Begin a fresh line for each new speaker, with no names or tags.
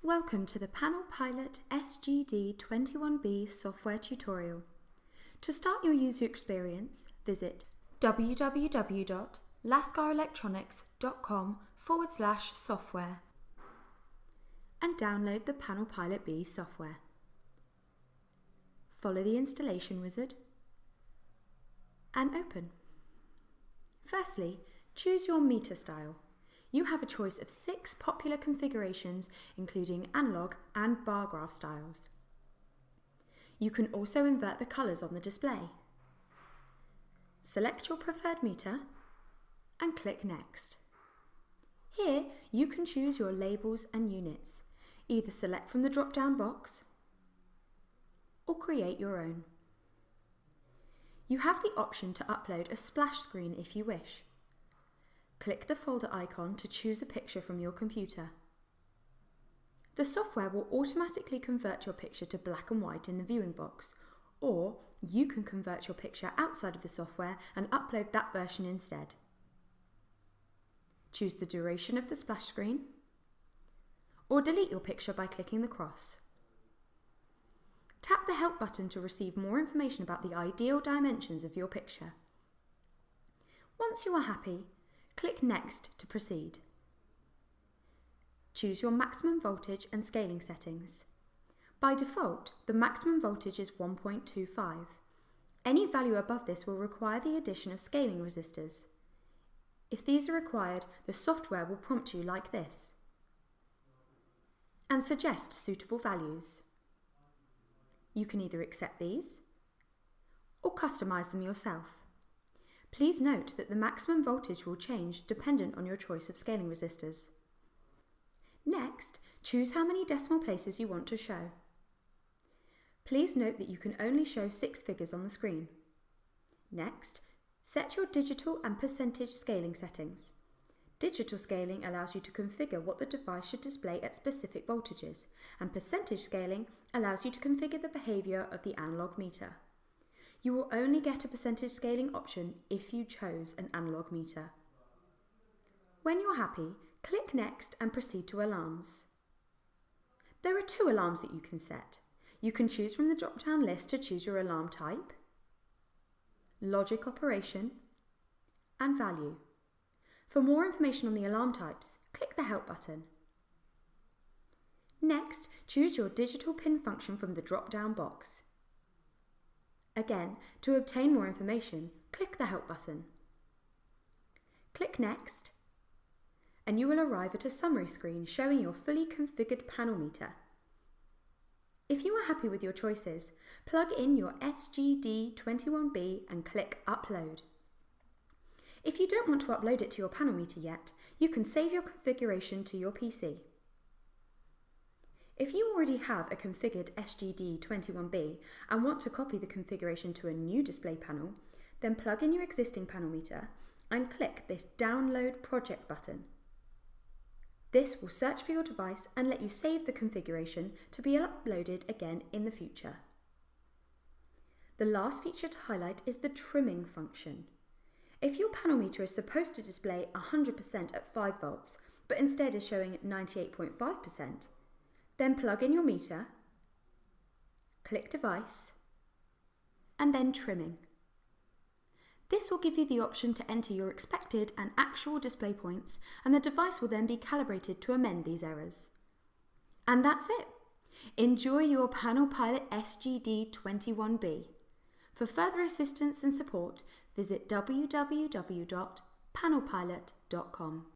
Welcome to the PanelPilot SGD 21B software tutorial. To start your user experience, visit www.lascarelectronics.com/software and download the PanelPilot B software. Follow the installation wizard and open. Firstly, choose your meter style. You have a choice of 6 popular configurations, including analog and bar graph styles. You can also invert the colours on the display. Select your preferred meter and click Next. Here, you can choose your labels and units. Either select from the drop-down box or create your own. You have the option to upload a splash screen if you wish. Click the folder icon to choose a picture from your computer. The software will automatically convert your picture to black and white in the viewing box, or you can convert your picture outside of the software and upload that version instead. Choose the duration of the splash screen, or delete your picture by clicking the cross. Tap the Help button to receive more information about the ideal dimensions of your picture. Once you are happy, click Next to proceed. Choose your maximum voltage and scaling settings. By default, the maximum voltage is 1.25. Any value above this will require the addition of scaling resistors. If these are required, the software will prompt you like this and suggest suitable values. You can either accept these or customize them yourself. Please note that the maximum voltage will change dependent on your choice of scaling resistors. Next, choose how many decimal places you want to show. Please note that you can only show 6 figures on the screen. Next, set your digital and percentage scaling settings. Digital scaling allows you to configure what the device should display at specific voltages, and percentage scaling allows you to configure the behaviour of the analog meter. You will only get a percentage scaling option if you chose an analog meter. When you're happy, click Next and proceed to alarms. There are 2 alarms that you can set. You can choose from the drop-down list to choose your alarm type, logic operation, and value. For more information on the alarm types, click the Help button. Next, choose your digital pin function from the drop-down box. Again, to obtain more information, click the Help button. Click Next, and you will arrive at a summary screen showing your fully configured panel meter. If you are happy with your choices, plug in your SGD21B and click Upload. If you don't want to upload it to your panel meter yet, you can save your configuration to your PC. If you already have a configured SGD21B and want to copy the configuration to a new display panel, then plug in your existing panel meter and click this Download Project button. This will search for your device and let you save the configuration to be uploaded again in the future. The last feature to highlight is the trimming function. If your panel meter is supposed to display 100% at 5 volts, but instead is showing 98.5%, then plug in your meter, click Device, and then Trimming. This will give you the option to enter your expected and actual display points, and the device will then be calibrated to amend these errors. And that's it! Enjoy your PanelPilot SGD21B. For further assistance and support, visit www.panelpilot.com.